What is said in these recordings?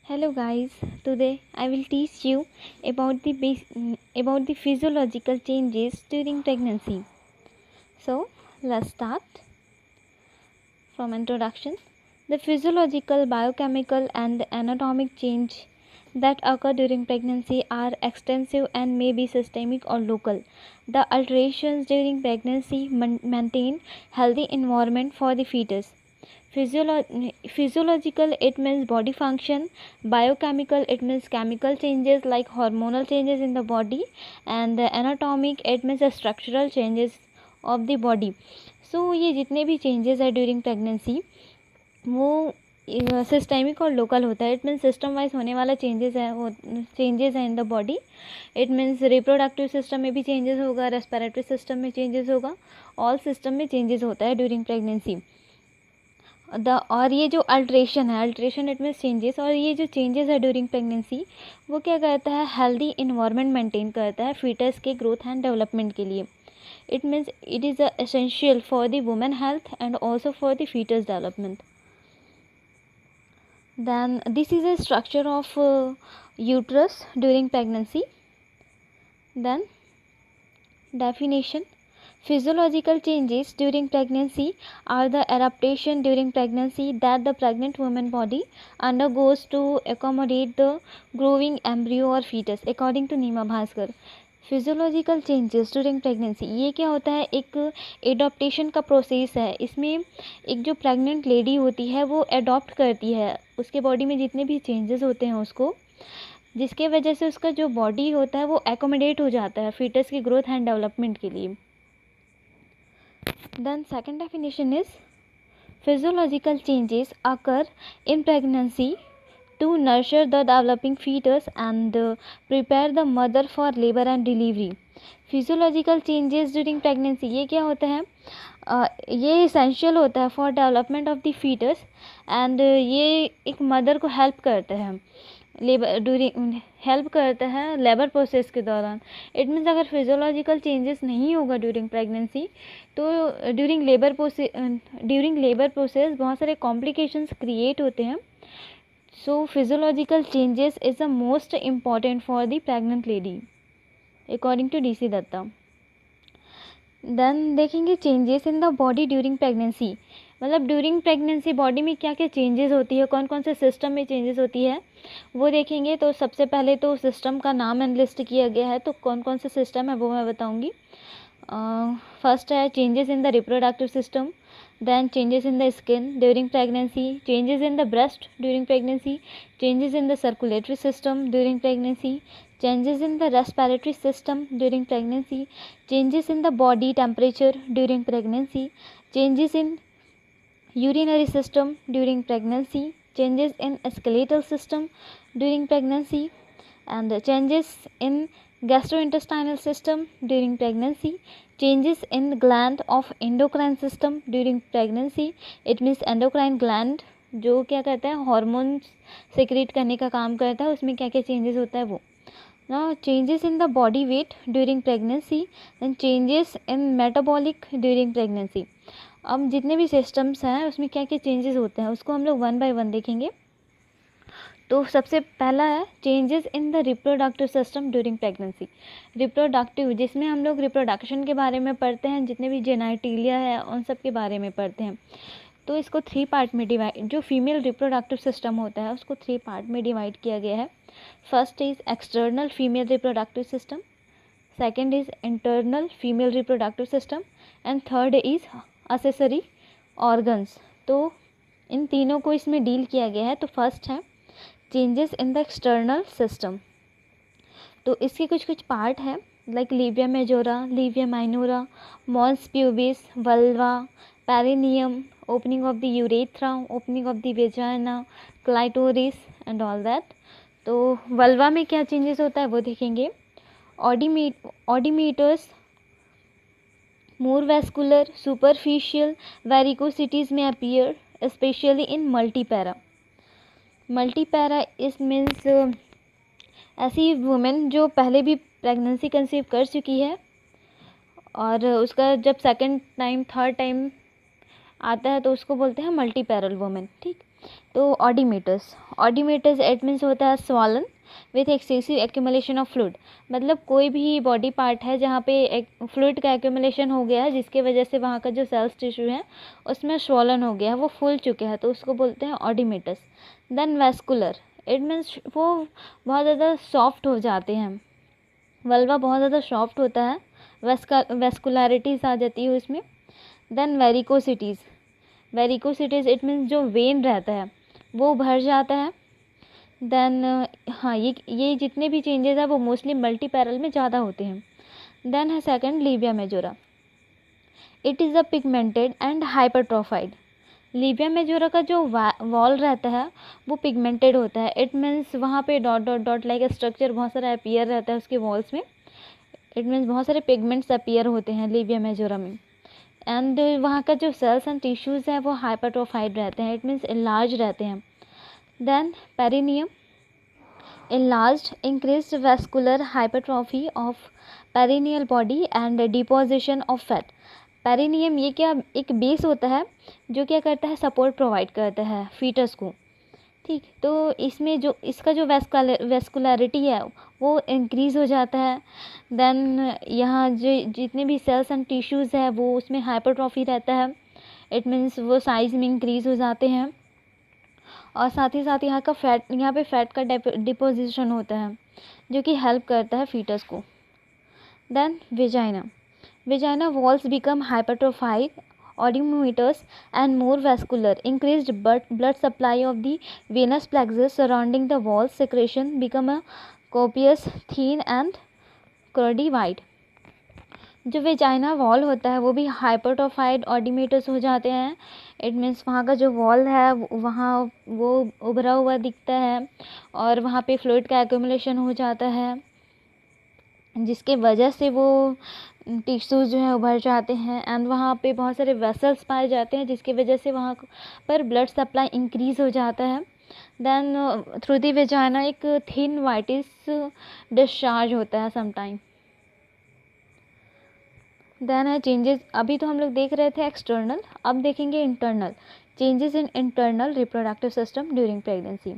Hello guys, today I will teach you about the physiological changes during pregnancy. So let's start from introduction. The physiological, biochemical and anatomic change that occur during pregnancy are extensive and may be systemic or local. The alterations during pregnancy maintain healthy environment for the fetus. Physiological, it means body function. Biochemical, it means chemical changes like hormonal changes in the body. And anatomic, it means structural changes of the body. So ये जितने भी changes है during pregnancy वो systemic और local होता है. It means system wise होने वाला चेंजेस है इन the body. It means reproductive system में भी चेंजेस होगा, रेस्पिरेटरी सिस्टम में चेंजेस होगा, ऑल सिस्टम में चेंजेस होता है ड्यूरिंग प्रेगनेंसी. और ये जो अल्ट्रेशन इट मीन्स चेंजेस, और ये जो चेंजेस है ड्यूरिंग प्रेगनेंसी वो क्या करता है, हेल्दी इन्वायरमेंट मेंटेन करता है फीटस के ग्रोथ एंड डेवलपमेंट के लिए. It means it is essential for the women health and also for the foetus development. Then this is a structure of uterus during pregnancy. Then definition: physiological changes during pregnancy are the adaptation during pregnancy that the pregnant woman body undergoes to accommodate the growing embryo or fetus, according to Neema Bhaskar. Physiological changes during pregnancy ये क्या होता है, एक adaptation का process है. इसमें एक जो प्रेग्नेंट लेडी होती है वो एडॉप्ट करती है उसके बॉडी में जितने भी चेंजेस होते हैं उसको, जिसके वजह से उसका जो बॉडी होता है वो एकोमोडेट हो जाता है फीटस की ग्रोथ एंड डेवलपमेंट के लिए. Then second definition is physiological changes occur in pregnancy to nurture the developing fetus and prepare the mother for labor and delivery. Physiological changes during pregnancy ये क्या होता है, ये essential होता है for development of the fetus and ये एक mother को हेल्प करता है लेबर प्रोसेस के दौरान. इट मीन्स अगर फिजियोलॉजिकल चेंजेस नहीं होगा ड्यूरिंग प्रेगनेंसी तो ड्यूरिंग लेबर प्रोसेस बहुत सारे कॉम्प्लिकेशंस क्रिएट होते हैं. So physiological changes is the most important for the pregnant lady according to DC Datta. Then देखेंगे changes in the body during pregnancy. मतलब during pregnancy body में क्या क्या चेंजेस होती है, कौन कौन से सिस्टम में चेंजेस होती है वो देखेंगे. तो सबसे पहले तो सिस्टम का नाम एनलिस्ट किया गया है, तो कौन कौन से सिस्टम है वो मैं बताऊंगी. फर्स्ट है changes in the reproductive system. Then changes in the skin during pregnancy, changes in the breast during pregnancy, changes in the circulatory system during pregnancy, changes in the respiratory system during pregnancy, changes in the body temperature during pregnancy, changes in urinary system during pregnancy, changes in skeletal system during pregnancy, and changes in gastrointestinal system during pregnancy, changes in gland of endocrine system during pregnancy. It means endocrine gland जो क्या करता है, hormones secret करने का काम करता है, उसमें क्या क्या चेंजेस होता है वो. Now changes in the body weight during pregnancy and changes in metabolic during pregnancy. अब जितने भी सिस्टम्स हैं उसमें क्या क्या चेंजेस होते हैं उसको हम लोग वन बाय वन देखेंगे. तो सबसे पहला है changes in the reproductive system during pregnancy. Reproductive जिसमें हम लोग रिप्रोडक्शन के बारे में पढ़ते हैं, जितने भी जेनाइटिलिया है उन सब के बारे में पढ़ते हैं. तो इसको 3 पार्ट में डिवाइड, जो फीमेल रिप्रोडक्टिव सिस्टम होता है उसको 3 पार्ट में डिवाइड किया गया है. First is external female reproductive system, second is internal female reproductive system and third is accessory organs. तो इन तीनों को इसमें डील किया गया है. तो फर्स्ट है changes in the external system. तो इसके कुछ कुछ पार्ट हैं like labia majora, labia minora, mons pubis, vulva, perineum, opening of the urethra, opening of the vagina, clitoris and all that. तो वल्वा में क्या चेंजेस होता है वो देखेंगे. ऑडिमीटर्स मोर वेस्कुलर, सुपरफिशियल वेरिकोसिटीज में appear specially in multipara. Multipara इस मीन्स ऐसी वुमेन जो पहले भी प्रेगनेंसी कंसीव कर चुकी है और उसका जब सेकंड टाइम थर्ड टाइम आता है तो उसको बोलते हैं मल्टीपैरल वुमेन. ठीक, तो ऑडिमेटस, ऑडिमेटस इट मीन्स होता है swollen with excessive accumulation of fluid, मतलब कोई भी बॉडी पार्ट है जहाँ पे फ्लूइड का एक्यूमुलेशन हो गया है जिसके वजह से वहाँ का जो सेल्स टिश्यू है उसमें स्वॉलन हो गया है, वो फूल चुके हैं, तो उसको बोलते हैं ऑडिमेटस। देन वेस्कुलर इट मीन्स वो बहुत ज़्यादा सॉफ्ट हो जाते हैं, वल्वा बहुत ज़्यादा सॉफ्ट होता है, वेस्कुलरिटीज़ आ जाती है उसमें। देन वेरिकोसिटीज़, वेरिकोसिटीज़ इट मीन्स जो वेन रहता है वो भर जाता है। देन हाँ, ये जितने भी चेंजेस हैं वो मोस्टली मल्टीपैरल में ज़्यादा होते हैं। देन है second labia majora, it is a pigmented and hypertrophied. Labia majora का जो वॉल रहता है वो पिगमेंटेड होता है, इट मीन्स वहाँ पे dot dot dot like structure बहुत सारा अपीयर रहता है उसके वॉल्स में, इट मीन्स बहुत सारे पिगमेंट्स अपीयर होते हैं लीबिया मेजोरा में। एंड वहाँ का जो सेल्स एंड टिश्यूज़ हैं वो हाइपरट्रोफाइड रहते हैं, इट मीन्स इनलार्ज रहते हैं। Then perineum, enlarged increased vascular hypertrophy of perineal body and deposition of fat। Perineum ये क्या एक बेस होता है जो क्या करता है, सपोर्ट प्रोवाइड करता है फीटस को, ठीक। तो इसमें जो इसका जो वेस्कुलरिटी है वो इंक्रीज़ हो जाता है। देन यहाँ जो जितने भी सेल्स एंड टिश्यूज़ है वो उसमें हाइपरट्रॉफी रहता है, इट मीन्स वो साइज़ में इंक्रीज़ हो जाते हैं। और साथ ही साथ यहाँ पे फैट का डिपोजिशन होता है जो कि हेल्प करता है फीटस को। Then vagina, vagina walls become hypertrophied, audiometers and more vascular, increased blood supply of the venous plexus surrounding the walls, secretion become a copious thin and curdy white. जो vagina wall होता है वो भी hypertrophied ऑडिमेटस हो जाते हैं, it means वहाँ का जो वॉल है वहाँ वो उभरा हुआ दिखता है और वहाँ पे फ्लूइड का एक्यूमुलेशन हो जाता है जिसके वजह से वो टिश्यूज़ जो है उभर जाते हैं। एंड वहाँ पे बहुत सारे वेसल्स पाए जाते हैं जिसकी वजह से वहाँ पर ब्लड सप्लाई इंक्रीज़ हो जाता है। देन थ्रू दी वेजाइना एक थिन वाइटिस डिस्चार्ज होता है समटाइम। देन है चेंजेस, अभी तो हम लोग देख रहे थे एक्सटर्नल, अब देखेंगे internal changes in internal reproductive system during pregnancy.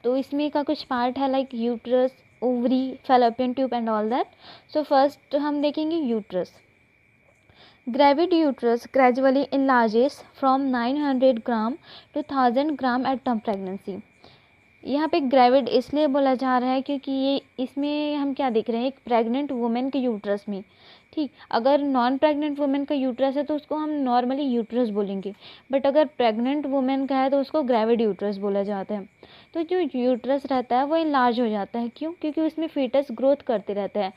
तो इसमें का कुछ पार्ट है like uterus, ovary, fallopian tube and all that. So first हम देखेंगे uterus. Gravid uterus gradually enlarges from 900 gram to 1000 gram at term pregnancy. यहाँ पे gravid इसलिए बोला जा रहा है क्योंकि ये इसमें हम क्या देख रहे हैं, एक प्रेग्नेंट वुमेन के यूट्रस में, ठीक। अगर नॉन प्रेग्नेंट वुमेन का यूट्रस है तो उसको हम नॉर्मली यूट्रस बोलेंगे, बट अगर प्रेग्नेंट वुमेन का है तो उसको ग्रेविड यूट्रस बोला जाता है। तो जो यूट्रस रहता है वो इनलार्ज हो जाता है, क्यों? क्योंकि उसमें फीटस ग्रोथ करते रहता है,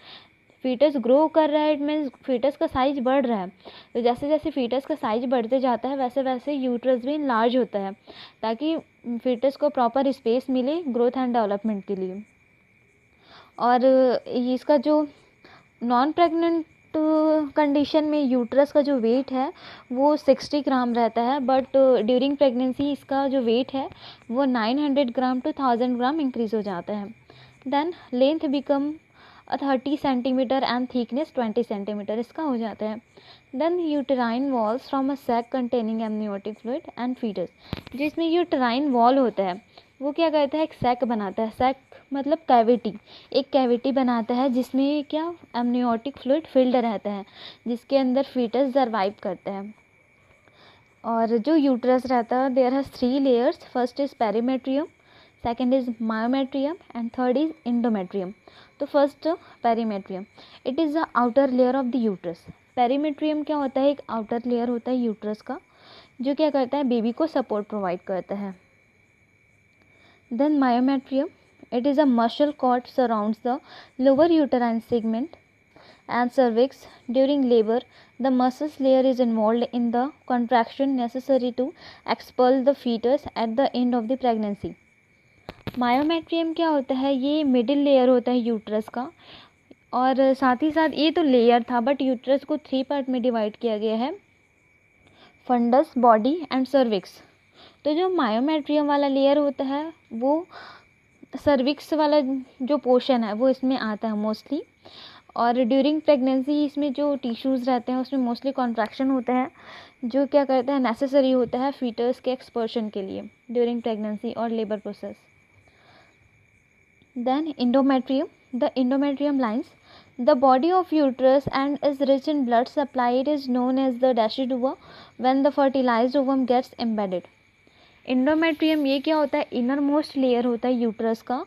फीटस ग्रो कर रहा है, इट मीन्स फीटस का साइज बढ़ रहा है। तो जैसे जैसे फीटस का साइज बढ़ते जाता है वैसे वैसे यूट्रस भी इनलार्ज होता है ताकि फीटस को प्रॉपर स्पेस मिले ग्रोथ एंड डेवलपमेंट के लिए। और इसका जो नॉन प्रेग्नेंट कंडीशन में यूट्रस का जो वेट है वो 60 ग्राम रहता है, बट ड्यूरिंग प्रेगनेंसी इसका जो वेट है वो 900 ग्राम to 1000 ग्राम इंक्रीज़ हो जाता है। Then length become 30 centimetre and thickness 20 centimetre इसका हो जाता है। Then uterine walls from a sac containing amniotic fluid and foetus. जिसमें यूटेराइन वॉल होता है वो क्या करता है, एक सैक बनाता है, सैक मतलब कैविटी, एक कैविटी बनाता है जिसमें क्या एमनियोटिक फ्लूइड फिल्ड रहता है जिसके अंदर फीटस सर्वाइव करता है। और जो यूट्रस रहता है there has 3 layers, first is perimetrium, second is myometrium and third is endometrium. तो first perimetrium, it is the outer layer of the uterus. Perimetrium क्या होता है, एक आउटर लेयर होता है यूट्रस का जो क्या करता है, बेबी को सपोर्ट प्रोवाइड करता है। Then myometrium, it is a muscle cord surrounds the lower uterine segment and cervix. During labor, the muscles layer is involved in the contraction necessary to expel the fetus at the end of the pregnancy. Myometrium क्या होता है, ये middle layer होता है uterus का, और साथ ही साथ ये तो लेयर था बट यूट्रस को 3 पार्ट में डिवाइड किया गया है, फंडस, बॉडी एंड सर्विक्स। तो जो मायोमेट्रियम वाला लेयर होता है वो सर्विक्स वाला जो पोर्शन है वो इसमें आता है मोस्टली, और ड्यूरिंग प्रेगनेंसी इसमें जो टिश्यूज़ रहते हैं उसमें मोस्टली कॉन्ट्रैक्शन होता है जो क्या करता है, नेसेसरी होता है फीटस के एक्सपर्शन के लिए ड्यूरिंग प्रेगनेंसी और labour process. Then endometrium. The endometrium lines the body of uterus and is rich in blood supply. It is known as the decidua when the fertilized ovum gets embedded. Endometrium ये क्या होता है, inner most layer होता है uterus का,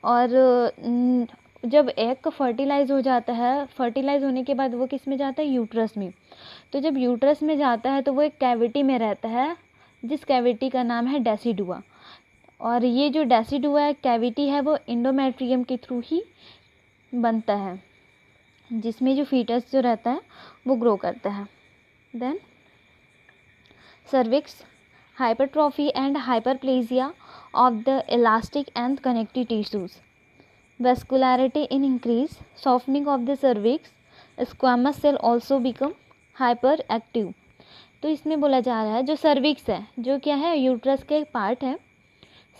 और जब egg का फर्टिलाइज हो जाता है, फर्टिलाइज होने के बाद वो किस में जाता है, यूट्रस में. तो जब यूट्रस में जाता है तो वो एक कैविटी में रहता है, जिस कैविटी का नाम है डेसिडुआ. और ये जो डेसिडुआ कैविटी है वो इंडोमेट्रियम के थ्रू ही बनता है, जिसमें जो फीटस जो रहता है वो ग्रो करता है. Then cervix. Hypertrophy and hyperplasia of the elastic and connective tissues. Vascularity in increase. Softening of the cervix. Squamous cell also become hyper active. तो इसमें बोला जा रहा है जो सर्विक्स है, जो क्या है, यूट्रस के एक पार्ट है.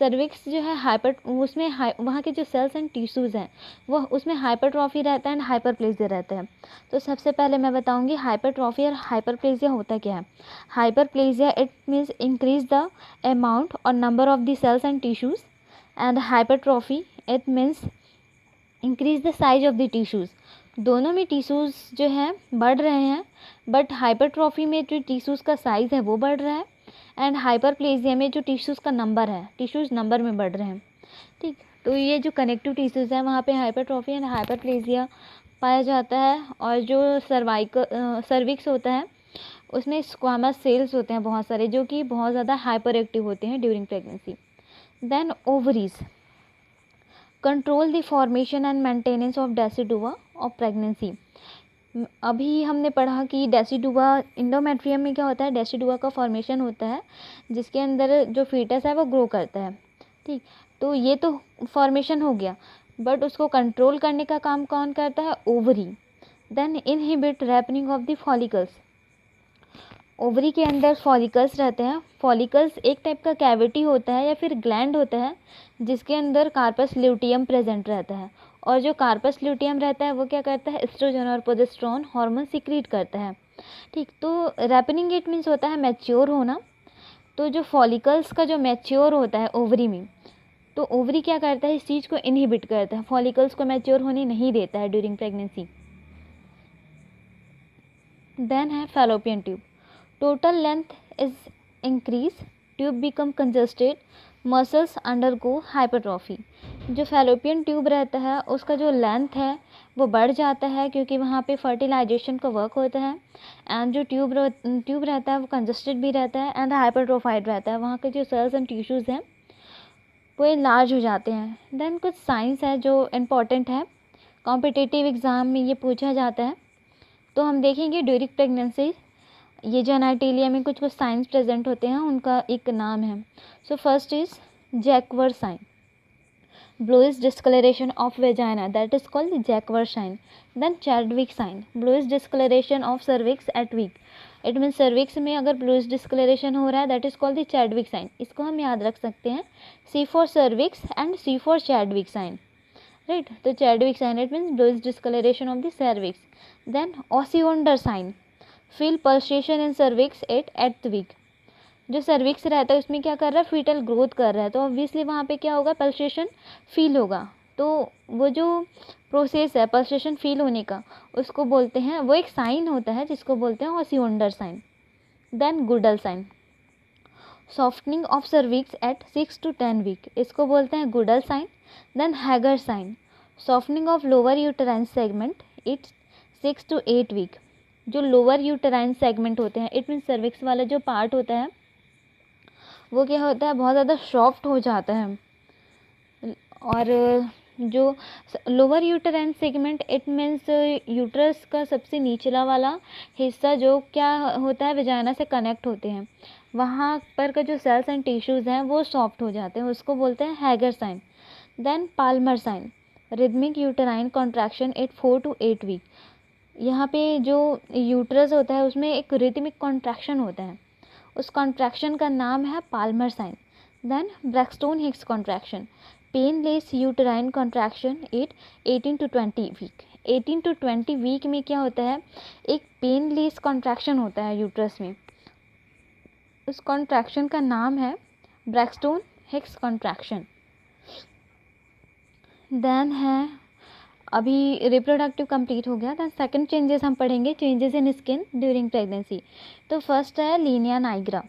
सर्विक्स जो है हाइपर, उसमें वहाँ के जो सेल्स एंड टिश्यूज़ हैं वो उसमें हाइपरट्रॉफी रहता है एंड हाइपरप्लेजिया रहता है. तो सबसे पहले मैं बताऊंगी हाइपरट्रॉफी और हाइपरप्लेजिया होता क्या है. Hyperplasia it means increase the amount or number of the cells and tissues, and hypertrophy it means increase the size of the tissues. दोनों में टिश्यूज़ जो हैं बढ़ रहे हैं, बट हाइपरट्रॉफी में जो टिश्यूज़ का साइज़ है वो बढ़ रहा है, एंड हाइपरप्लेजिया में जो टिश्यूज़ का नंबर है, टिश्यूज़ नंबर में बढ़ रहे हैं. ठीक, तो ये जो कनेक्टिव टिश्यूज़ हैं वहाँ पे हाइपरट्रॉफी एंड हाइपरप्लेजिया पाया जाता है. और जो सर्विक्स होता है उसमें स्क्वामस सेल्स होते हैं बहुत सारे, जो कि बहुत ज़्यादा हाइपर एक्टिव होते हैं during pregnancy. Then ovaries control the formation and maintenance of decidua of pregnancy. अभी हमने पढ़ा कि डेसिडुआ, इंडोमेट्रियम में क्या होता है, डेसिडुआ का फॉर्मेशन होता है जिसके अंदर जो फीटस है वो ग्रो करता है. ठीक, तो ये तो फॉर्मेशन हो गया, बट उसको कंट्रोल करने का काम कौन करता है, ovary. Then inhibit ripening of the follicles. Ovary के अंदर फॉलिकल्स रहते हैं. फॉलिकल्स एक टाइप का कैविटी होता है या फिर ग्लैंड होता है जिसके अंदर कार्पस ल्यूटियम प्रेजेंट रहता है. और जो कार्पस ल्यूटियम रहता है वो क्या करता है, एस्ट्रोजन और प्रोजेस्टेरोन हार्मोन सीक्रेट करता है. ठीक, तो रैपनिंग इट मीन्स होता है मैच्योर होना. तो जो फॉलिकल्स का जो मैच्योर होता है ओवरी में, तो ओवरी क्या करता है, इस चीज़ को इनहिबिट करता है, फॉलिकल्स को मैच्योर होने नहीं देता है ड्यूरिंग प्रेगनेंसी. देन है fallopian tube. Total length is increase, tube become congested, muscles undergo hypertrophy. जो फैलोपियन ट्यूब रहता है उसका जो लेंथ है वो बढ़ जाता है क्योंकि वहाँ पे फर्टिलाइजेशन का वर्क होता है. एंड जो ट्यूब रहता है वो कंजस्टेड भी रहता है एंड हाइपरट्रोफाइड रहता है. वहाँ के जो सेल्स एंड टिश्यूज़ हैं वो लार्ज हो जाते हैं. देन कुछ साइंस है जो इम्पॉर्टेंट है, कॉम्पिटिटिव एग्ज़ाम में ये पूछा जाता है. तो हम देखेंगे ड्यूरिंग प्रेगनेंसी ये जेनाइटेलिया में कुछ साइंस प्रेजेंट होते हैं, उनका एक नाम है. So first is Jacquemier sign. bluish discoloration of vagina, that is called the Jacquard sign. Then Chadwick sign, bluish discoloration of cervix at week. It means cervix में अगर bluish discoloration हो रहा है, that is called the Chadwick sign. इसको हम याद रख सकते हैं, C for cervix and C for Chadwick sign, right? तो Chadwick sign it means bluish discoloration of the cervix. Then Osionder sign, feel pulsation in cervix at 8th week. जो cervix रहता है उसमें क्या कर रहा है, फीटल ग्रोथ कर रहा है, तो ऑब्वियसली वहाँ पे क्या होगा, पल्सेशन फील होगा. तो वो जो प्रोसेस है पल्सेशन फील होने का उसको बोलते हैं, वो एक साइन होता है जिसको बोलते हैं Osiander sign. Then Goodell sign. Softening of cervix at 6 to 10 week, इसको बोलते हैं Goodell sign. Then Hegar sign, softening of lower uterine segment it 6 to 8 week. जो लोअर यूटेराइन सेगमेंट होते हैं, इट मीन सर्विक्स वाला जो पार्ट होता है वो क्या होता है, बहुत ज़्यादा सॉफ्ट हो जाता है. और जो lower uterine segment it means uterus का सबसे निचला वाला हिस्सा जो क्या होता है, वेजाइना से कनेक्ट होते हैं, वहाँ पर का जो सेल्स एंड टिश्यूज़ हैं वो सॉफ्ट हो जाते हैं, उसको बोलते हैं Hegar sign. Then Palmer sign, rhythmic uterine contraction at 4 to 8 week. यहाँ पे जो यूट्रस होता है उसमें एक रिदमिक कॉन्ट्रैक्शन होता है, उस कॉन्ट्रैक्शन का नाम है Palmer sign. Then Braxton Hicks contraction, painless uterine contraction at 18 to 20 week. 18 to 20 week में क्या होता है, एक पेनलेस कॉन्ट्रैक्शन होता है यूट्रस में, उस कॉन्ट्रैक्शन का नाम है ब्रैक्सटोन हिक्स कॉन्ट्रैक्शन। देन है, अभी रिप्रोडक्टिव कंप्लीट हो गया। देन सेकंड चेंजेस हम पढ़ेंगे, changes in skin during pregnancy. तो फर्स्ट है linea nigra,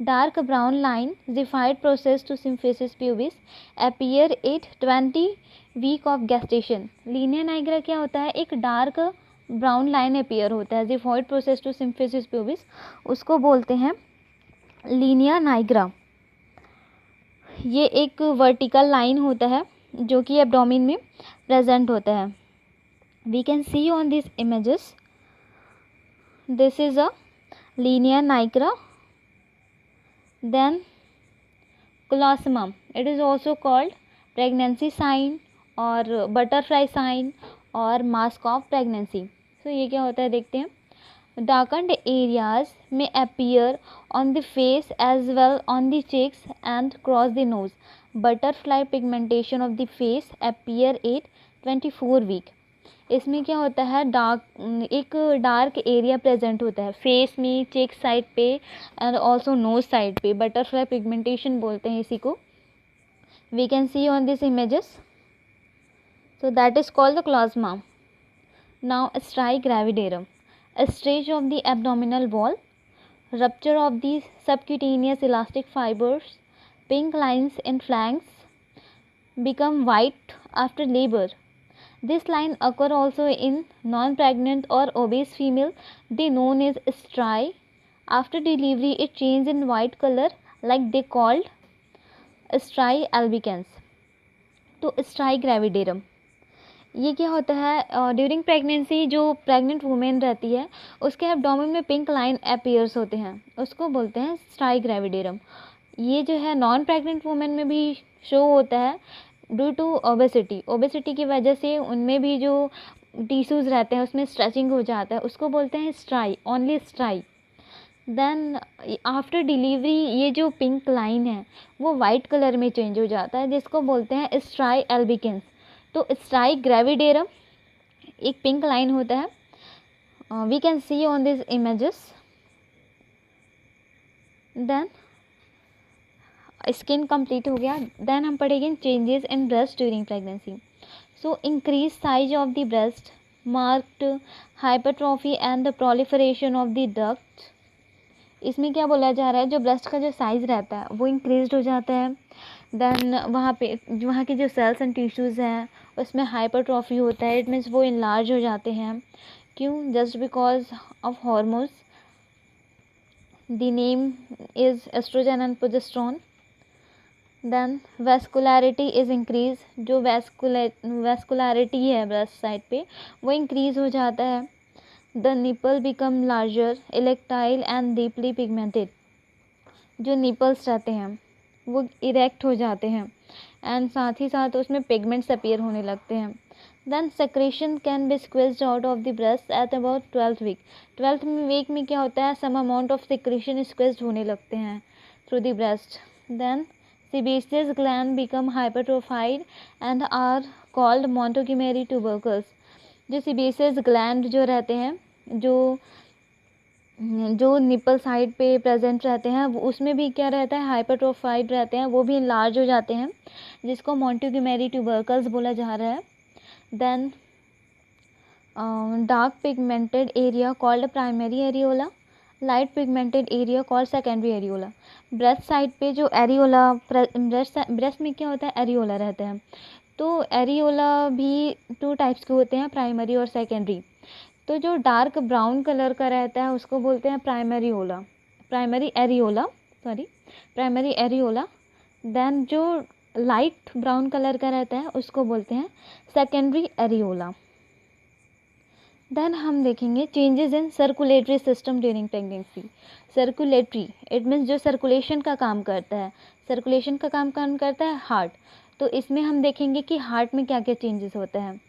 dark brown line defied process to symphysis pubis appear at 20 week of gestation. Linea nigra क्या होता है, एक डार्क ब्राउन लाइन अपीयर होता है डिफाइड प्रोसेस टू सिम्फिसिस प्यूबिस, उसको बोलते हैं लीनिया नाइग्रा। ये एक वर्टिकल लाइन होता है जो कि एब्डोमेन में प्रेजेंट होता है। We can see on this images, this is a linea nigra. Then chloasma, it is also called pregnancy sign और बटरफ्लाई साइन और मास्क ऑफ प्रेगनेंसी। तो ये क्या होता है देखते हैं। Darkened areas may appear on the face as well on the cheeks and across the nose. Butterfly pigmentation of the face appear at 24 week. इसमें क्या होता है, एक डार्क एरिया प्रेजेंट होता है फेस में, चेक साइड पे एंड ऑल्सो नोज साइड पे। बटरफ्लाई पिगमेंटेशन बोलते हैं इसी को। We can see on this images, so that is called the chloasma. Now striae gravidarum, a stretch of the abdominal wall, rupture of the subcutaneous elastic fibers, pink lines in flanks, become white after labor. This line occur also in non-pregnant or obese female. They known as striae. After delivery, it change in white color like they called striae albicans. तो striae gravidarum ये क्या होता है, during pregnancy जो pregnant women रहती है उसके abdomen में पिंक लाइन अपीयर्स होते हैं, उसको बोलते हैं स्ट्राई ग्रेविडेरम। ये जो है नॉन प्रेग्नेंट वुमेन में भी शो होता है ड्यू टू ओबेसिटी की वजह से उनमें भी जो टिश्यूज़ रहते हैं उसमें स्ट्रेचिंग हो जाता है, उसको बोलते हैं स्ट्राई, ओनली स्ट्राई। देन आफ्टर डिलीवरी ये जो पिंक लाइन है वो वाइट कलर में चेंज हो जाता है, जिसको बोलते हैं स्ट्राई एल्बिकेंस। तो स्ट्राई ग्रेविडेरम एक पिंक लाइन होता है, we can see on this images. Then skin complete हो गया। देन हम पढ़ेंगे changes in breast during pregnancy. So increase size of the breast, marked hypertrophy and the proliferation of the duct. इसमें क्या बोला जा रहा है, जो ब्रेस्ट का जो साइज़ रहता है वो इंक्रीज हो जाता है। देन वहाँ के जो सेल्स एंड टिश्यूज़ हैं उसमें हाइपरट्रॉफी होता है, इट मीन्स वो इनलार्ज हो जाते हैं। क्यों? Just because of hormones, the name is estrogen and progesterone. Then vascularity is increase, जो वेस्कुलरिटी है ब्रेस्ट साइड पे वो इंक्रीज हो जाता है। The nipple become larger, erectile and deeply pigmented, जो निपल्स रहते हैं वो इरेक्ट हो जाते हैं एंड साथ ही साथ उसमें पिगमेंट्स अपीयर होने लगते हैं। Then secretion can be squeezed out of the breast at about 12th week. 12th week में क्या होता है, some amount of secretion squeezed होने लगते हैं through the breast. Then sebaceous gland become hypertrophied and are called Montgomery tubercles। जो sebaceous gland जो रहते हैं, जो निपल साइड पे प्रेजेंट रहते हैं उसमें भी क्या रहता है, हाइपरट्रोफाइड रहते हैं, वो भी लार्ज हो जाते हैं, जिसको मोंटेगोमेरी ट्यूबरकल्स बोला जा रहा है। Then dark pigmented area called primary areola, light pigmented area called secondary areola. Breast side पे जो एरियोला, ब्रेस्ट में क्या होता है, एरियोला रहता है। तो एरियोला भी 2 टाइप्स के होते हैं, प्राइमरी और सेकेंडरी। तो जो डार्क ब्राउन कलर का रहता है उसको बोलते हैं प्राइमरी एरियोला। देन जो लाइट ब्राउन कलर का रहता है उसको बोलते हैं सेकेंडरी एरियोला। देन हम देखेंगे changes in circulatory system during pregnancy. Circulatory it means जो सर्कुलेशन का काम करता है, हार्ट। तो इसमें हम देखेंगे कि हार्ट में क्या क्या चेंजेस होते हैं,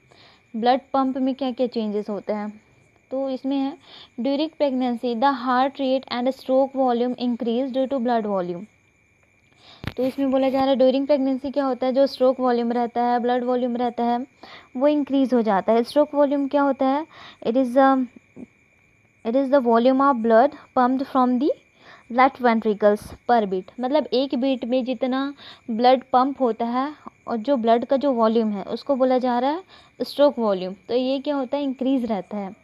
ब्लड पंप में क्या क्या चेंजेस होते हैं। तो इसमें है during pregnancy the heart rate and stroke volume increase due to blood volume. तो इसमें बोला जा रहा है ड्यूरिंग प्रेगनेंसी क्या होता है, जो स्ट्रोक वॉल्यूम रहता है, ब्लड वॉल्यूम रहता है, वो इंक्रीज हो जाता है। स्ट्रोक वॉल्यूम क्या होता है, it is the volume of blood pumped from the left ventricles पर बीट, मतलब एक बीट में जितना ब्लड पंप होता है और जो ब्लड का जो वॉल्यूम है उसको बोला जा रहा है स्ट्रोक वॉल्यूम, तो ये क्या होता है इंक्रीज रहता है।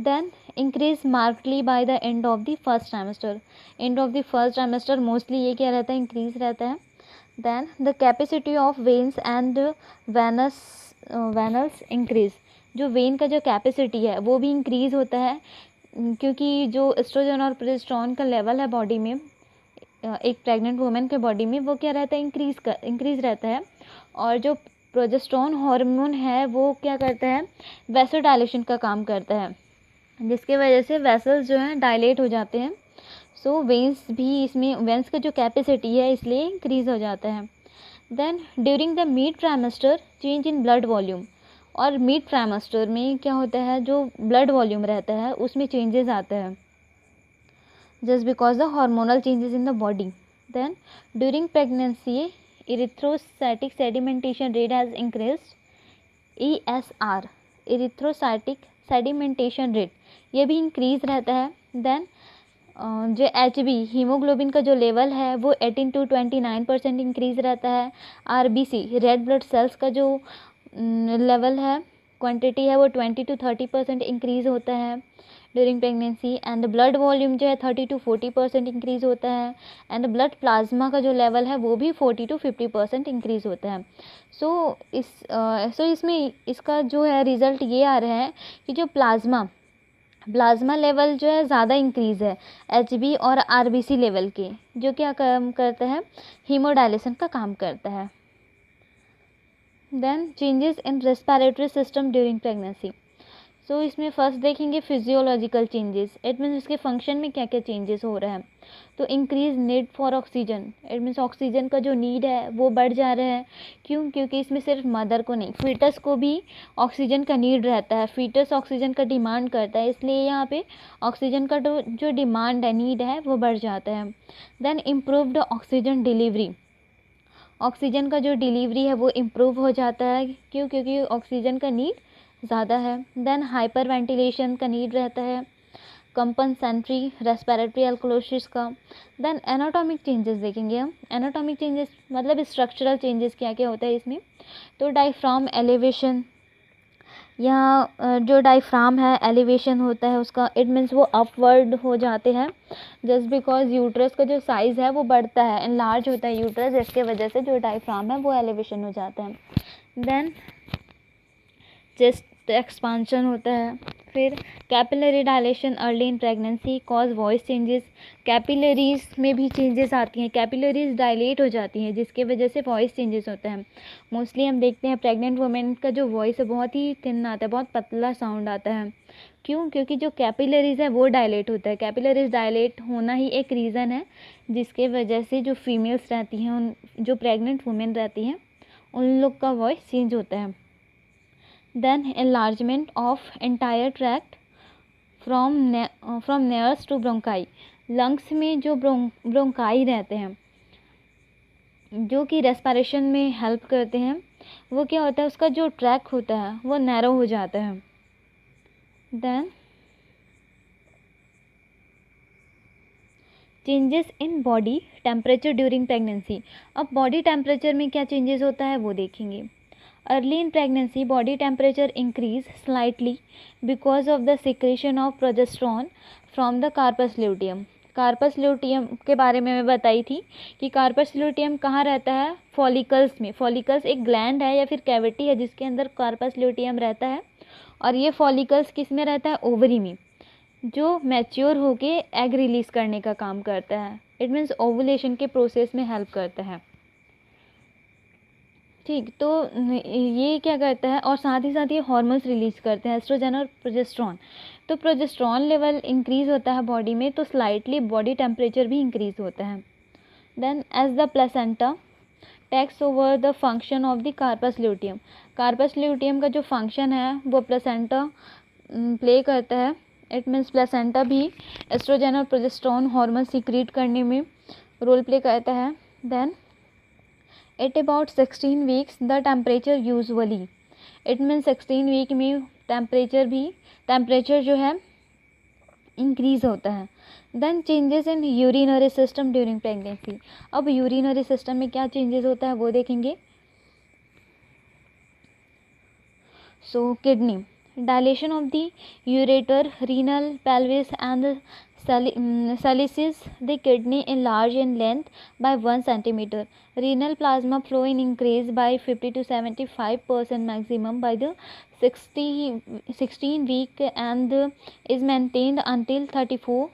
Then increase markedly by the end of the first trimester, end of the first trimester mostly ये क्या रहता है इंक्रीज रहता है। Then the capacity of veins and venules increase, जो वेन का जो कैपेसिटी है वो भी इंक्रीज होता है, क्योंकि जो एस्ट्रोजन और प्रोजेस्टेरॉन का लेवल है बॉडी में, एक प्रेग्नेंट वुमेन के बॉडी में वो क्या रहता है इंक्रीज रहता है। और जो प्रोजेस्टेरॉन हार्मोन है वो क्या करता है वैसोडाइलेशन का काम करता है, जिसके वजह से वेसल्स जो हैं डायलेट हो जाते हैं। सो वेंस भी इसमें, वेंस का जो कैपेसिटी है इसलिए इंक्रीज हो जाता है। Then during the mid trimester change in blood volume, और मिड ट्राइमेस्टर में क्या होता है जो ब्लड वॉल्यूम रहता है उसमें चेंजेस आता है, just because the hormonal changes in the body. Then during pregnancy erythrocytic sedimentation rate has increased, ESR erythrocytic sedimentation rate ये भी इंक्रीज रहता है। देन जो HB हीमोग्लोबिन का जो लेवल है वो 18 to 29% इंक्रीज रहता है। RBC रेड ब्लड सेल्स का जो लेवल है क्वांटिटी है वो 20 to 30% इंक्रीज होता है during pregnancy. And blood volume जो है 30 to 40% इंक्रीज होता है। एंड ब्लड प्लाज्मा का जो लेवल है वो भी 40 to 50% इंक्रीज होता है। सो इसमें इसका जो है रिज़ल्ट ये आ रहा है कि जो प्लाज्मा लेवल जो है ज़्यादा इंक्रीज़ है HB और RBC लेवल के, जो क्या काम करता है हीमोडायलेशन का काम करता है। Then changes in respiratory system during pregnancy. So इसमें फर्स्ट देखेंगे फिजियोलॉजिकल चेंजेस, इट मीन्स इसके फंक्शन में क्या क्या चेंजेस हो रहा है। तो increase need for oxygen, it means oxygen का जो नीड है वो बढ़ जा रहा है। क्यों? क्योंकि इसमें सिर्फ मदर को नहीं फीटस को भी ऑक्सीजन का नीड रहता है, फीटस ऑक्सीजन का डिमांड करता है, इसलिए यहाँ पे ऑक्सीजन का जो डिमांड है नीड है वो बढ़ जाता है। Then improved oxygen delivery, oxygen का जो डिलीवरी है वो इम्प्रूव हो जाता है। क्यों? क्योंकि ऑक्सीजन का नीड ज़्यादा है। देन हाइपर वेंटिलेशन का नीड रहता है, कंपनसेंट्री रेस्पिरेटरी एल्कोलोसिस का। देन एनाटॉमिक चेंजेस देखेंगे हम, एनाटॉमिक चेंजेस मतलब स्ट्रक्चरल चेंजेस क्या क्या होता है इसमें। तो डायफ्राम एलिवेशन, यहाँ जो डायफ्राम है एलिवेशन होता है उसका, इट मीन्स वो अपवर्ड हो जाते हैं जस्ट बिकॉज यूट्रस का जो साइज़ है वो बढ़ता है, एनलार्ज होता है यूट्रस, जिसके वजह से जो डायफ्राम है वो एलिवेशन हो जाता है। देन चेस्ट एक्सपांशन होता है। फिर capillary dilation early in pregnancy cause voice changes, capillaries में भी चेंजेस आती हैं, कैपिलरीज डायलेट हो जाती हैं जिसके वजह से वॉइस चेंजेस होता है। मोस्टली हम देखते हैं प्रेग्नेंट वुमेन का जो वॉइस है बहुत ही थिन आता है, बहुत पतला साउंड आता है। क्यों? क्योंकि जो कैपिलरीज है वो डायलेट होता है, कैपिलरीज डायलेट होना ही एक रीज़न है जिसके वजह से जो फीमेल्स रहती हैं, उन जो प्रेग्नेंट वुमेन रहती हैं उन लोग का वॉइस चेंज होता है। Then enlargement of entire tract from nares to bronchi, lungs में जो ब्रोंकाई रहते हैं जो कि रेस्पिरेशन में हेल्प करते हैं, वो क्या होता है उसका जो ट्रैक होता है वो नैरो हो जाता है। Then changes in body temperature during pregnancy, अब बॉडी टेम्परेचर में क्या चेंजेस होता है वो देखेंगे। Early in pregnancy, body temperature increase slightly because of the secretion of progesterone from the carpus luteum. Corpus luteum के बारे में मैं बताई थी कि कार्पस ल्यूटियम कहाँ रहता है, फॉलिकल्स में। फॉलिकल्स एक ग्लैंड है या फिर कैविटी है जिसके अंदर कार्पस ल्यूटियम रहता है, और ये फॉलिकल्स किस में रहता है, ओवरी में, जो मैच्योर होके एग रिलीज करने का काम करता है। इट मीन्स ओवुलेशन के प्रोसेस में हेल्प करता है। ठीक, तो ये क्या करता है, और साथ ही साथ ये हार्मोन्स रिलीज करते हैं एस्ट्रोजन और प्रोजेस्टेरॉन। तो प्रोजेस्टेरॉन लेवल इंक्रीज होता है बॉडी में तो स्लाइटली बॉडी टेम्परेचर भी इंक्रीज होता है। Then as the placenta takes over the function of the corpus luteum, corpus luteum का जो फंक्शन है वो प्लेसेंटा प्ले करता है। इट मीन्स प्लेसेंटा भी एस्ट्रोजन और प्रोजेस्टेरॉन हार्मोन सीक्रेट करने में रोल प्ले करता है। Then at about 16 weeks the temperature usually, it means 16 week में टेम्परेचर जो है इंक्रीज होता है। देन चेंजेस इन यूरिनरी सिस्टम ड्यूरिंग प्रेगनेंसी। अब यूरिनरी सिस्टम में क्या चेंजेस होता है वो देखेंगे। सो kidney, dilation of the ureter, renal, pelvis and salices the kidney enlarge in length by 1 centimeter. Renal plasma flow in increase by 50 to 75% maximum by the 16 week and is maintained until 34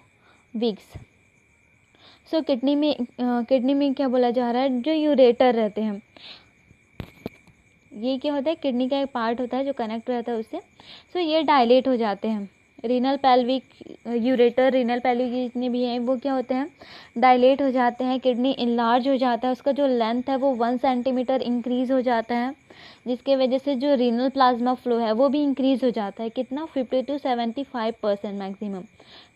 weeks. So kidney में क्या बोला जा रहा है, जो ureter रहते हैं, ये क्या होता है, किडनी का एक पार्ट होता है जो कनेक्ट रहता है उससे। सो ये डायलेट हो जाते हैं। Renal pelvic ureter, renal pelvic जितने भी हैं वो क्या होते हैं, डायलेट हो जाते हैं। किडनी इनलार्ज हो जाता है, उसका जो लेंथ है वो 1 सेंटीमीटर इंक्रीज़ हो जाता है, जिसके वजह से जो रीनल प्लाज्मा फ्लो है वो भी इंक्रीज़ हो जाता है। कितना, 50 to 75% मैक्सिमम।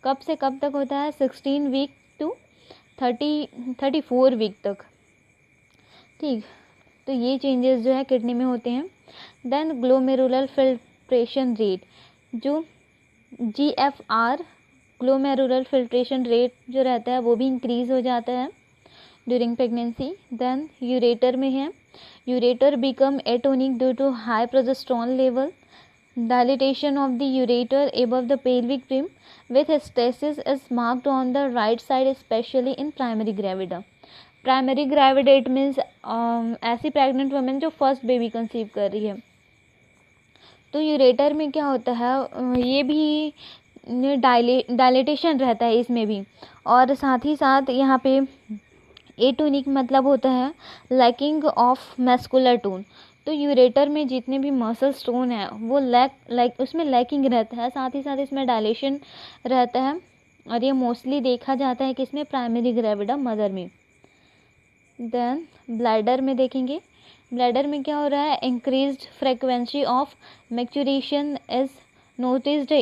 कब से कब तक होता है, 16 वीक टू 34 वीक तक। ठीक, तो ये चेंजेस जो है किडनी में होते हैं। देन ग्लोमेरुलर फिल्ट्रेशन रेट, जो GFR ग्लोमेरुलर फिल्ट्रेशन रेट जो रहता है वो भी इंक्रीज़ हो जाता है ड्यूरिंग प्रेगनेंसी। देन यूरेटर में है, ureter become atonic due to high progesterone level, dilatation of the ureter above the pelvic rim with stasis is marked on the right side, especially in primary gravida. Primary gravida it means ऐसी pregnant women जो first baby conceive कर रही है। तो ureter में क्या होता है, ये भी डायलेटेशन रहता है इसमें भी, और साथ ही साथ यहाँ पे एटोनिक मतलब होता है लैकिंग ऑफ मस्कुलर टोन। तो यूरेटर में जितने भी मसल स्टोन है वो उसमें लैकिंग रहता है, साथ ही साथ इसमें डायलेशन रहता है, और ये मोस्टली देखा जाता है किसमें, प्राइमरी ग्रेविडा मदर में। देन ब्लैडर में देखेंगे, ब्लैडर में क्या हो रहा है, increased frequency of maturation is noticed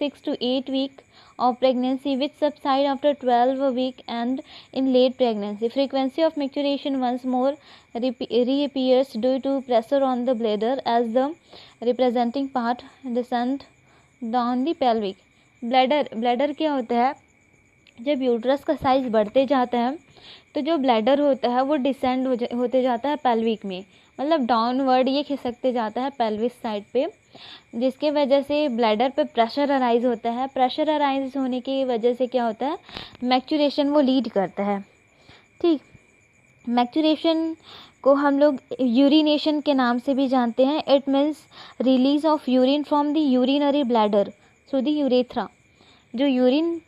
6 to 8 week of pregnancy which subside after 12 week and in late pregnancy. Frequency of maturation once more reappears due to pressure on the bladder as the representing part descend down the pelvic. Bladder क्या होता है, जब uterus का size बढ़ते जाता है तो जो ब्लैडर होता है वो डिसेंड होते जाता है पेल्विक में, मतलब डाउनवर्ड ये खिसकते जाता है पेल्विक साइड पे, जिसके वजह से ब्लैडर पे प्रेशर अराइज होता है। प्रेशर अराइज होने की वजह से क्या होता है, मैच्यूरेशन वो लीड करता है। ठीक, मैच्यूरेशन को हम लोग यूरिनेशन के नाम से भी जानते हैं। It means release of urine from the urinary bladder through the urethra. जो यूरिन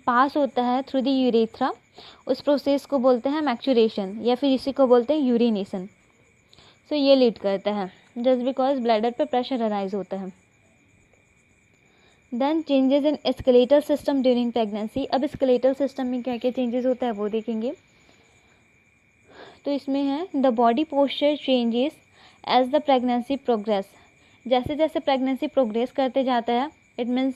पास होता है थ्रू द यूरेथ्रा, उस प्रोसेस को बोलते हैं मैच्यूरेशन, या फिर इसी को बोलते हैं यूरिनेशन। सो ये लीड करता है जस्ट बिकॉज ब्लैडर पे प्रेशर अराइज होता है। Then changes in skeletal system during pregnancy. अब स्केलेटल सिस्टम में क्या क्या चेंजेस होता है वो देखेंगे। तो इसमें है the body posture changes as the pregnancy progress. जैसे जैसे प्रेगनेंसी प्रोग्रेस करते जाता है, it means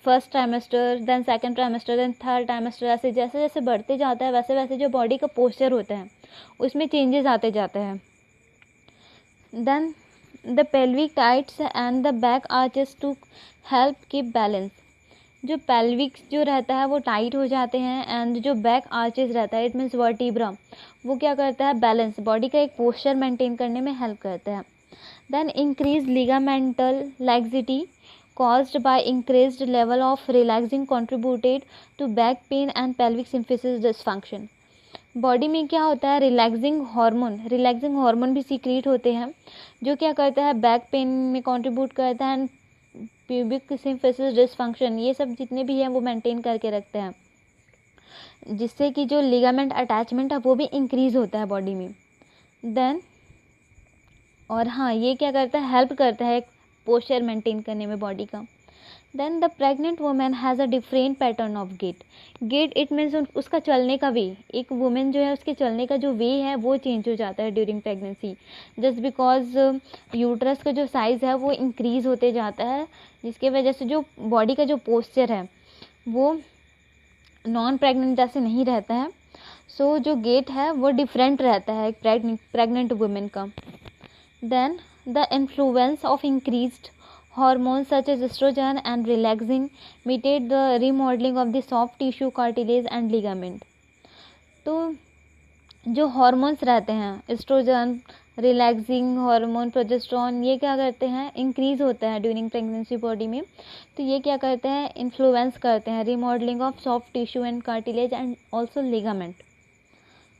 first trimester, then second trimester, then third trimester, ऐसे जैसे जैसे बढ़ते जाता है वैसे वैसे जो बॉडी का पोस्चर होता है उसमें चेंजेस आते जाते हैं। Then the pelvic tilts and the back arches to help keep balance. जो पेल्विक जो रहता है वो टाइट हो जाते हैं, एंड जो बैक आर्चेस रहता है इट मीन्स वर्टिब्रा, वो क्या करता है, बैलेंस, बॉडी का एक पोस्चर मेंटेन करने में हेल्प करता है। Then increase ligamental laxity caused by increased level of relaxing contributed to back pain and pelvic symphysis dysfunction. Body में क्या होता है, रिलैक्सिंग हार्मोन भी सीक्रेट होते हैं जो क्या करता है, बैक पेन में कंट्रीब्यूट करता है, एंड प्यूबिक सिम्फिसिस डिसफंक्शन, ये सब जितने भी हैं वो मेंटेन करके रखते हैं, जिससे कि जो लिगामेंट अटैचमेंट है वो भी इंक्रीज होता है बॉडी में। देन और हाँ, ये क्या करता है, हेल्प करता है पोस्चर मेंटेन करने में बॉडी का। Then the pregnant women has a different pattern of gait it means उसका चलने का वे, एक वुमेन जो है उसके चलने का जो वे है वो चेंज हो जाता है during pregnancy, just because uterus का जो साइज़ है वो इंक्रीज़ होते जाता है, जिसके वजह से जो बॉडी का जो पोस्चर है वो नॉन प्रेग्नेंट जैसे नहीं रहता है। सो जो गेट है वो डिफरेंट रहता है प्रेग्नेंट वुमेन का। Then the influence of increased Hormones such as estrogen and relaxin mediate the remodeling of the soft tissue, cartilage and ligament. तो जो हॉर्मोन्स रहते हैं, एस्ट्रोजन, रिलैक्सिंग हार्मोन, प्रोजेस्टेरॉन, ये क्या करते हैं, इंक्रीज़ होता है ड्यूरिंग प्रेगनेंसी बॉडी में. तो ये क्या करते हैं, इन्फ्लुएंस करते हैं remodelling of soft tissue and cartilage and also ligament,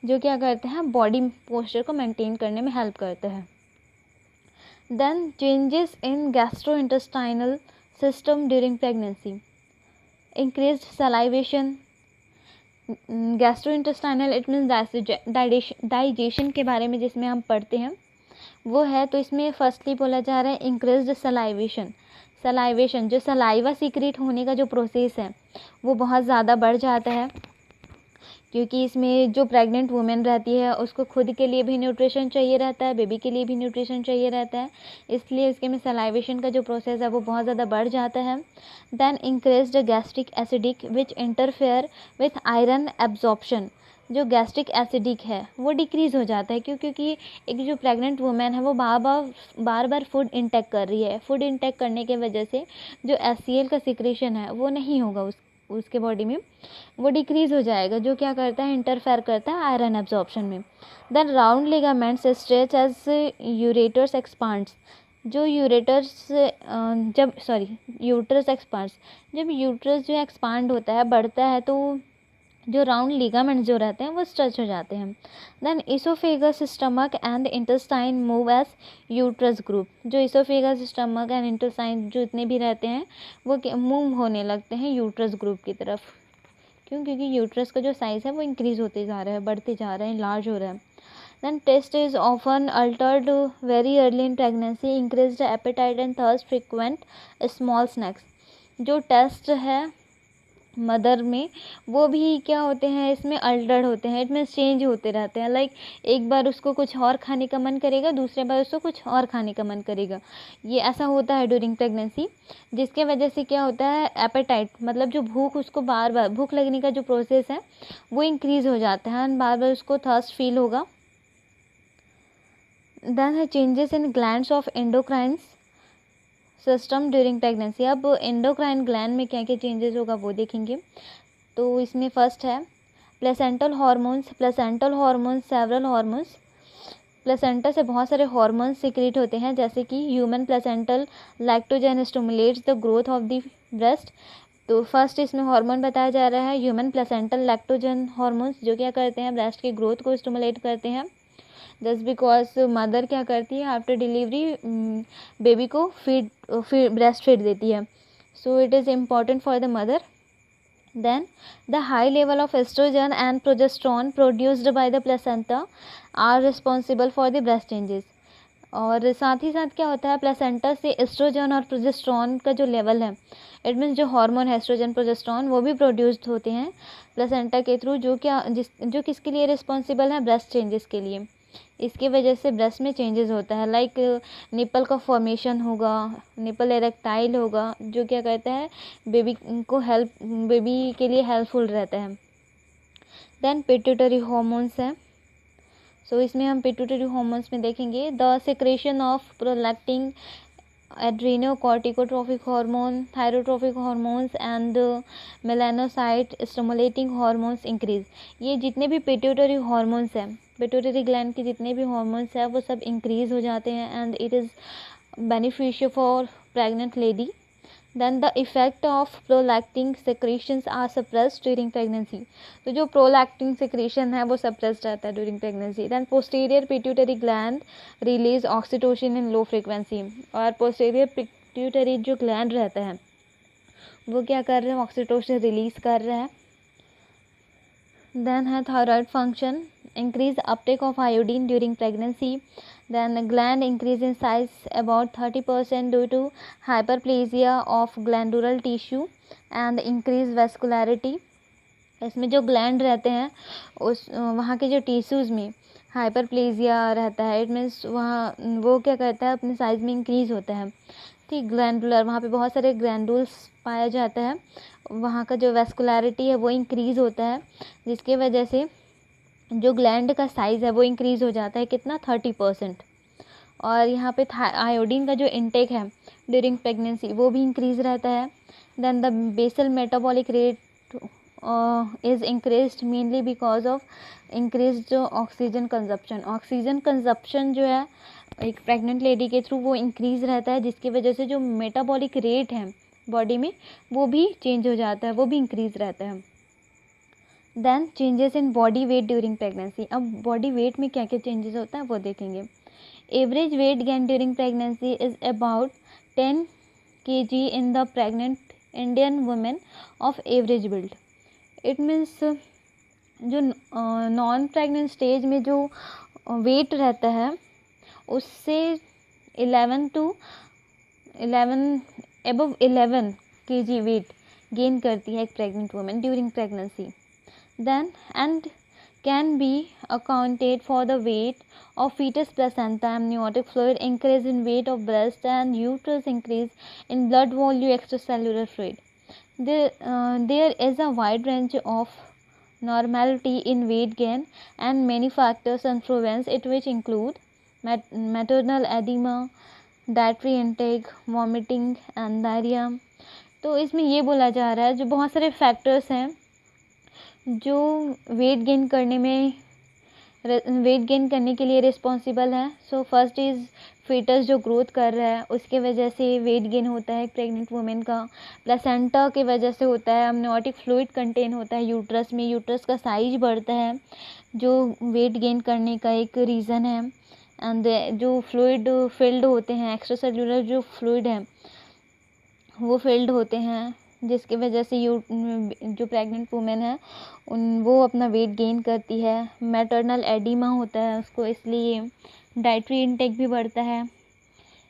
जो क्या करते हैं, बॉडी पोस्चर को मेंटेन करने में हेल्प करते हैं. Then changes in gastrointestinal system during pregnancy, increased salivation. Gastrointestinal it means digestion के बारे में जिसमें हम पढ़ते हैं वो है. तो इसमें फर्स्टली बोला जा रहा है इंक्रीज्ड सलाइवेशन. सलाइवेशन जो सलाइवा सीक्रेट होने का जो प्रोसेस है वो बहुत ज़्यादा बढ़ जाता है, क्योंकि इसमें जो प्रेग्नेंट वुमेन रहती है उसको खुद के लिए भी न्यूट्रिशन चाहिए रहता है, बेबी के लिए भी न्यूट्रिशन चाहिए रहता है, इसलिए इसके में सलाइवेशन का जो प्रोसेस है वो बहुत ज़्यादा बढ़ जाता है. Then increased gastric acidic which interfere with iron absorption. जो गैस्ट्रिक एसिडिक है वो डिक्रीज़ हो जाता है, क्योंकि एक जो प्रेग्नेंट वुमेन है वो बार बार फूड इंटेक कर रही है. फूड इंटेक करने की वजह से जो HCl का सिक्रेशन है वो नहीं होगा उसके बॉडी में, वो डिक्रीज़ हो जाएगा, जो क्या करता है, इंटरफेयर करता है आयरन एब्जॉर्प्शन में. Then round ligaments stretch as ureters expands. जो यूट्रस एक्सपांड्स, जब यूट्रस जो एक्सपांड होता है, बढ़ता है, तो जो राउंड लिगामेंट्स जो रहते हैं वो स्ट्रेच हो जाते हैं. Then oesophagus, stomach and intestine move as uterus grows. जो इसोफेगस, स्टमक एंड इंटेस्टाइन जो इतने भी रहते हैं वो मूव होने लगते हैं यूट्रस ग्रुप की तरफ. क्यों? क्योंकि यूट्रस का जो साइज़ है वो इंक्रीज़ होते जा रहा है, बढ़ते जा रहा है, लार्ज हो रहा है. Then taste is often altered very early in pregnancy, increased appetite and thirst, frequent small snacks. जो टेस्ट है मदर में वो भी क्या होते हैं, इसमें अल्टर्ड होते हैं, इट मीन्स चेंज होते रहते हैं. लाइक एक बार उसको कुछ और खाने का मन करेगा, दूसरे बार उसको कुछ और खाने का मन करेगा. ये ऐसा होता है ड्यूरिंग प्रेगनेंसी, जिसके वजह से क्या होता है, एपेटाइट मतलब जो भूख, उसको बार बार भूख लगने का जो प्रोसेस है वो इंक्रीज़ हो जाता है, बार बार उसको थर्स्ट फील होगा. देन है changes in glands of endocrines system during pregnancy. अब एंडोक्राइन ग्लैंड में क्या क्या चेंजेस होगा वो देखेंगे. तो इसमें फर्स्ट है placental hormones. Placental hormones several hormones. Placenta से बहुत सारे हार्मोन्स सीक्रेट होते हैं, जैसे कि human placental lactogen stimulates the growth of the breast. तो फर्स्ट इसमें हार्मोन बताया जा रहा है ह्यूमन प्लेसेंटल लैक्टोजन हार्मोन्स, जो क्या करते हैं, ब्रेस्ट की ग्रोथ को स्टिमुलेट करते हैं. जस्ट बिकॉज मदर क्या करती है, आफ्टर डिलीवरी बेबी को ब्रेस्ट फीड देती है, so it is important for the mother. Then the high level of estrogen and progesterone produced by the placenta are responsible for the breast changes. और साथ ही साथ क्या होता है, प्लेसेंटा से एस्ट्रोजन और प्रोजेस्टेरॉन का जो लेवल है, इट मीन्स जो हार्मोन है एस्ट्रोजन प्रोजेस्टेरॉन, वो भी प्रोड्यूस्ड होते हैं प्लेसेंटा के थ्रू, जो किसके लिए रिस्पॉन्सिबल है, ब्रेस्ट चेंजेस के लिए. इसकी वजह से ब्रेस्ट में चेंजेस होता है, लाइक निपल का फॉर्मेशन होगा, निपल एरेक्टाइल होगा, जो क्या कहता है, बेबी के लिए हेल्पफुल रहता है. देन पिट्यूटरी हार्मोन्स है. सो इसमें हम पिट्यूटरी हार्मोन्स में देखेंगे the secretion of prolactin, adrenocorticotrophic hormone, thyrotrophic hormones and melanocyte stimulating hormones increase. ये जितने भी पिट्यूटरी हार्मोन्स हैं, पिट्यूटरी ग्लैंड के जितने भी हार्मोन्स हैं वो सब इंक्रीज़ हो जाते हैं, and it is beneficial for pregnant lady. Then the effect of prolactin secretions are suppressed during pregnancy. तो जो प्रोलैक्टिन सेक्रेशन है वो सप्रेस्ड रहता है during pregnancy. Then posterior pituitary gland release oxytocin in low frequency. और posterior pituitary जो gland रहता है वो क्या कर रहे हैं, ऑक्सीटोसिन रिलीज कर रहा है. देन है thyroid function, increase uptake of iodine during pregnancy. Then gland increase in size about 30% due to hyperplasia of glandular tissue and increase vascularity. इसमें जो ग्लैंड रहते हैं वहाँ के जो टिश्यूज़ में हाइपरप्लेजिया रहता है, इट मीन्स वहाँ वो क्या करता है, अपने साइज़ में इंक्रीज़ होता है. ठीक, ग्लैंडुलर, वहाँ पे बहुत सारे ग्लैंडुल्स पाया जाता है, वहाँ का जो वेस्कुलरिटी है वो इंक्रीज़ होता है, जिसके वजह से जो ग्लैंड का साइज़ है वो इंक्रीज़ हो जाता है. कितना, 30%. और यहाँ पे आयोडीन का जो इनटेक है ड्यूरिंग प्रेगनेंसी, वो भी इंक्रीज रहता है. Then the basal metabolic rate is increased mainly because of increase oxygen consumption. Oxygen consumption जो है एक प्रेग्नेंट लेडी के थ्रू वो इंक्रीज रहता है, जिसकी वजह से जो मेटाबॉलिक रेट है बॉडी में वो भी चेंज हो जाता है, वो भी इंक्रीज रहता है. Then changes in body weight during pregnancy. अब बॉडी वेट में क्या क्या चेंजेस होता है वो देखेंगे. Average weight gain during pregnancy is about 10 kg in the pregnant Indian women of average build. It means जो नॉन प्रेग्नेंट स्टेज में जो वेट रहता है उससे 11 above 11 kg वेट गेन करती है एक pregnant women during pregnancy. Then and can be accounted for the weight of fetus placenta, amniotic fluid, increase in weight of breast and uterus, increase in blood volume, extracellular fluid. There is a wide range of normality in weight gain and many factors influence it, which include maternal edema, dietary intake, vomiting and diarrhea. तो इसमें ये बोला जा रहा है जो बहुत सारे फैक्टर्स हैं जो वेट गेन करने के लिए रिस्पॉन्सिबल है. सो फर्स्ट इज़ फीटस जो ग्रोथ कर रहा है उसके वजह से वेट गेन होता है प्रेग्नेंट वुमेन का. प्लेसेंटा की वजह से होता है. अमनियोटिक फ्लूइड कंटेन होता है यूट्रस में, यूट्रस का साइज बढ़ता है जो वेट गेन करने का एक रीज़न है. एंड जो फ्लूइड फिल्ड होते हैं, एक्स्ट्रा सेलुलर जो फ्लूइड है वो फिल्ड होते हैं, जिसकी वजह से जो प्रेग्नेंट वुमेन है वो अपना वेट गेन करती है. मैटरनल एडिमा होता है उसको, इसलिए डाइटरी इनटेक भी बढ़ता है.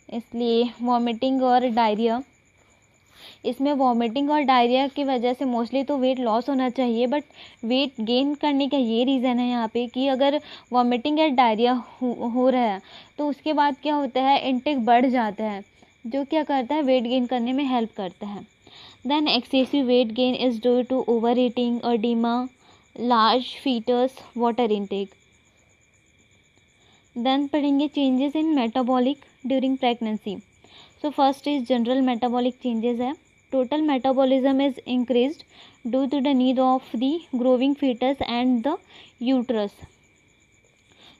इसलिए वॉमिटिंग और डायरिया. इसमें वॉमिटिंग और डायरिया की वजह से मोस्टली तो वेट लॉस होना चाहिए, बट वेट गेन करने का ये रीज़न है यहाँ पे कि अगर वॉमिटिंग या डायरिया हो रहा है तो उसके बाद क्या होता है, इनटेक बढ़ जाता है जो क्या करता है वेट गेन करने में हेल्प करता है. Then excessive weight gain is due to overeating, edema, large fetus, water intake. Then पढ़ेंगे changes in metabolic during pregnancy. So first is general metabolic changes है. Total metabolism is increased due to the need of the growing fetus and the uterus.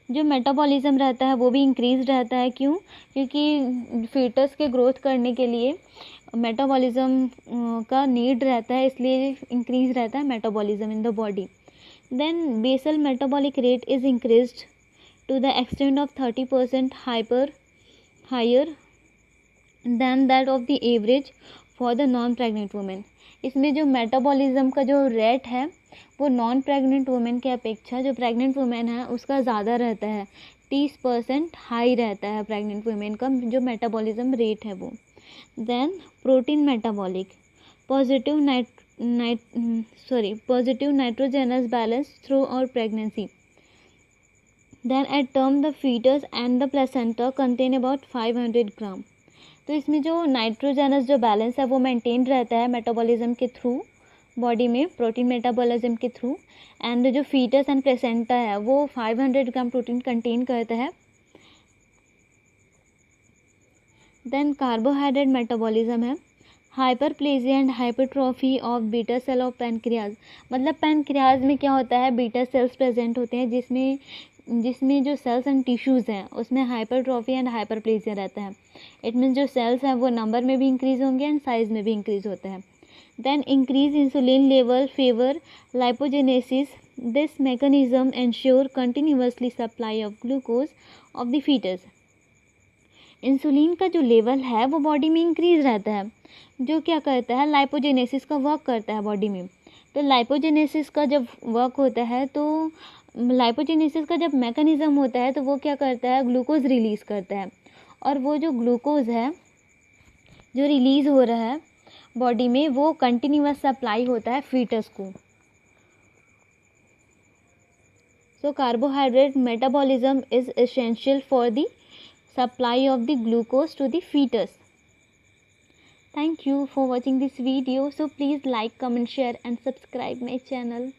जो metabolism रहता है वो भी increase रहता है. क्यों? क्योंकि फीटस के ग्रोथ करने के लिए मेटाबॉलिज्म का नीड रहता है, इसलिए इंक्रीज रहता है metabolism in the body. Then basal metabolic rate is increased to the extent of 30% higher than that of the average for the non pregnant women. इसमें जो मेटाबॉलिज्म का जो रेट है वो नॉन प्रेग्नेंट वुमेन के अपेक्षा जो प्रेग्नेंट वुमेन है उसका ज़्यादा रहता है. 30% हाई रहता है प्रेग्नेंट वुमेन का जो मेटाबॉलिज्म रेट है वो. Then protein metabolic positive nitrogenous balance throughout pregnancy. Then at term the fetus and the placenta contain about 500 gram. तो इसमें जो नाइट्रोजनस जो बैलेंस है वो मेंटेन रहता है मेटाबॉलिज्म के थ्रू बॉडी में, प्रोटीन मेटाबॉलिज्म के थ्रू. एंड जो फीटस एंड प्लेसेंटा है वो 500 ग्राम प्रोटीन कंटेन करता है. देन कार्बोहाइड्रेट मेटाबॉलिज्म है. Hyperplasia and hypertrophy of beta cell of pancreas. मतलब पैनक्रियाज में क्या होता है, बीटा सेल्स प्रेजेंट होते हैं जिसमें जो सेल्स एंड टिश्यूज़ हैं उसमें हाइपरट्रॉफी एंड हाइपरप्लेजिया रहता है. इट मीन्स जो सेल्स हैं वो नंबर में भी इंक्रीज़ होंगे एंड साइज़ में भी इंक्रीज़ होता है. Then increase insulin level favor lipogenesis. This mechanism ensure continuously supply of glucose of the fetus. Insulin का जो लेवल है वो बॉडी में इंक्रीज रहता है, जो क्या करता है लाइपोजेनेसिस का वर्क करता है बॉडी में. तो लाइपोजेनेसिस का जब वर्क होता है तो लाइपोजेनेसिस का जब मैकेनिज़्म होता है तो वो क्या करता है ग्लूकोज रिलीज़ करता है. और वो जो ग्लूकोज है जो रिलीज़ हो रहा है बॉडी में वो कंटिन्यूअस सप्लाई होता है फीटस को. So carbohydrate metabolism is essential for the supply of the glucose to the fetus. Thank you for watching this video. So please like, comment, share and subscribe my channel.